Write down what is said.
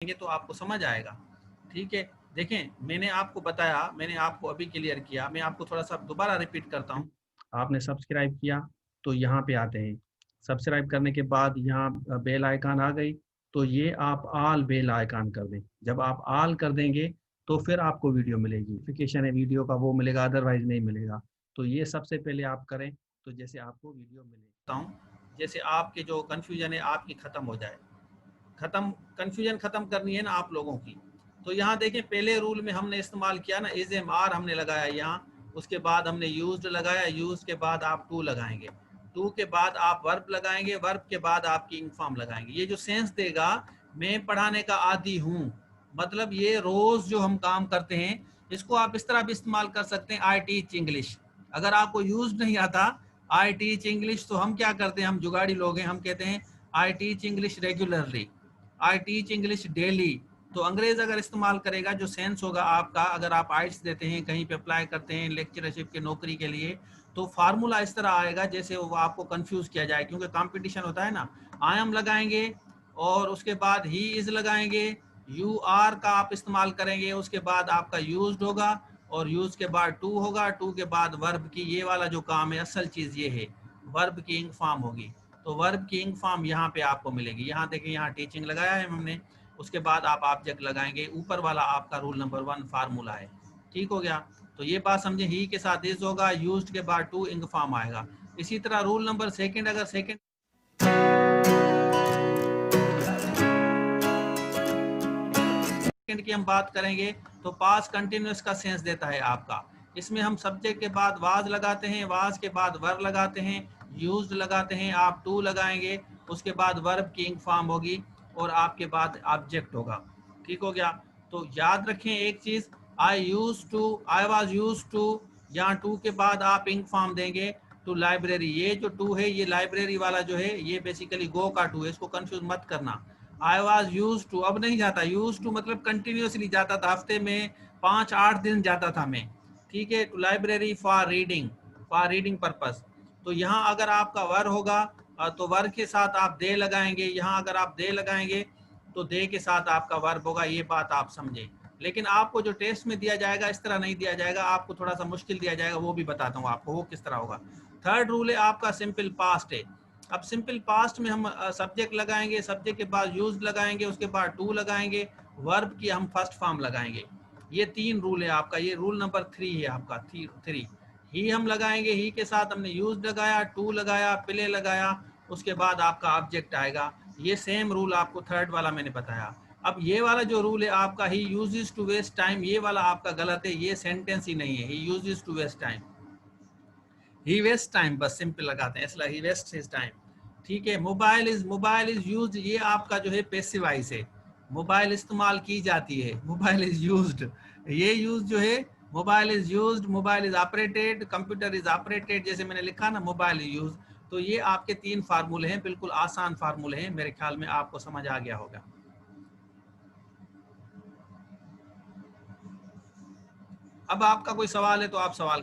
देखेंगे तो आपको समझ आएगा। ठीक है, देखें मैंने आपको बताया, मैंने आपको अभी क्लियर किया, मैं आपको थोड़ा सा दोबारा रिपीट करता हूँ। आपने सब्सक्राइब किया तो यहाँ पे आते हैं, सब्सक्राइब करने के बाद यहाँ बेल आइकन आ गई, तो ये आप ऑल बेल आइकन कर दें। जब आप ऑल कर देंगे तो फिर आपको वीडियो मिलेगी, नोटिफिकेशन है वीडियो का वो मिलेगा, अदरवाइज नहीं मिलेगा। तो ये सबसे पहले आप करें, तो जैसे आपको वीडियो मिलेगा हूँ, जैसे आपके जो कन्फ्यूजन है आपकी ख़त्म हो जाए। कन्फ्यूजन ख़त्म करनी है ना आप लोगों की। तो यहाँ देखें पहले रूल में हमने इस्तेमाल किया ना, इज एम आर हमने लगाया यहाँ, उसके बाद हमने यूज्ड लगाया, यूज के बाद आप टू लगाएंगे, टू के बाद आप वर्ब लगाएंगे, वर्ब के बाद आप किंग फॉर्म लगाएंगे। ये जो सेंस देगा, मैं पढ़ाने का आदी हूँ, मतलब ये रोज जो हम काम करते हैं, इसको आप इस तरह भी इस्तेमाल कर सकते हैं, आई टीच इंग्लिश। अगर आपको यूज नहीं आता आई टीच इंग्लिश, तो हम क्या करते हैं, हम जुगाड़ी लोग हैं, हम कहते हैं I teach English regularly, I teach English daily. तो अंग्रेज अगर इस्तेमाल करेगा, जो सेंस होगा आपका, अगर आप आइट्स देते हैं, कहीं पे अप्लाई करते हैं लेक्चरशिप के नौकरी के लिए, तो फार्मूला इस तरह आएगा जैसे वो आपको कंफ्यूज किया जाए, क्योंकि कंपटीशन होता है ना। आई एम लगाएंगे और उसके बाद ही इज लगाएंगे, यू आर का आप इस्तेमाल करेंगे, उसके बाद आपका यूज्ड होगा, और यूज के बाद टू होगा, टू के बाद वर्ब की, ये वाला जो काम है असल चीज़ ये है, वर्ब की इंग फॉर्म होगी। तो वर्ब की इंग फॉर्म यहाँ पे आपको मिलेगी। यहाँ देखिए, यहाँ टीचिंग लगाया है हमने, उसके बाद आप ऑब्जेक्ट लगाएंगे, ऊपर वाला आपका रूल नंबर 1 फार्मूला है। ठीक हो गया। तो ये बात समझे, ही के साथ इज होगा, यूज्ड के बाद टू इंग फॉर्म आएगा। इसी तरह रूल नंबर सेकंड, अगर सेकंड की हम बात करेंगे, तो पास्ट कंटिन्यूअस का सेंस देता है आपका। इसमें हम सब्जेक्ट के बाद वाज लगाते हैं, वाज के बाद वर लगाते हैं, यूज्ड लगाते हैं, आप टू लगाएंगे, उसके बाद वर्ब की इंग फॉर्म होगी, और आपके बाद ऑब्जेक्ट होगा। ठीक हो गया। तो याद रखें एक चीज, I use to, I was use to, यहाँ टू के बाद आप इंग फॉर्म देंगे टू लाइब्रेरी। ये जो टू है, ये लाइब्रेरी वाला जो है, ये बेसिकली गो का टू है, इसको कंफ्यूज मत करना। आई वॉज यूज टू अब नहीं जाता, यूज टू मतलब कंटिन्यूसली जाता था, हफ्ते में 5-8 दिन जाता था मैं। ठीक है, to library for reading purpose. तो यहाँ अगर आपका वर होगा, तो वर के साथ आप दे लगाएंगे, यहाँ अगर आप दे लगाएंगे तो दे के साथ आपका वर्ब होगा, ये बात आप समझें। लेकिन आपको जो टेस्ट में दिया जाएगा इस तरह नहीं दिया जाएगा, आपको थोड़ा सा मुश्किल दिया जाएगा, वो भी बताता हूँ आपको वो किस तरह होगा। थर्ड रूल है आपका सिंपल पास्ट है। अब सिंपल पास्ट में हम सब्जेक्ट लगाएंगे, सब्जेक्ट के बाद यूज लगाएंगे, उसके बाद टू लगाएंगे, वर्ब की हम फर्स्ट फॉर्म लगाएंगे। ये 3 रूल है आपका, ये रूल नंबर 3 है आपका, 3। ही हम लगाएंगे, ही के साथ हमने यूज लगाया, टू लगाया, प्ले लगाया, उसके बाद आपका ऑब्जेक्ट आएगा। ये सेम रूल आपको थर्ड वाला मैंने बताया। अब ये वाला जो रूल है आपका, he uses to waste time, ये वाला आपका गलत है, ये सेंटेंस ही नहीं है। He uses to waste time, he waste time, बस सिंपल लगाते हैं, इसलिए ही वेस्ट हिज टाइम। ठीक है, मोबाइल इज यूज्ड, ये आपका जो है पैसिव वॉइस है, मोबाइल इस्तेमाल की जाती है, मोबाइल इज यूज्ड, ये यूज जो है, mobile is used, mobile is operated, computer is operated, जैसे मैंने लिखा ना, मोबाइल इज यूज। तो ये आपके 3 फार्मूले हैं, बिल्कुल आसान फार्मूले हैं, मेरे ख्याल में आपको समझ आ गया होगा। अब आपका कोई सवाल है तो आप सवाल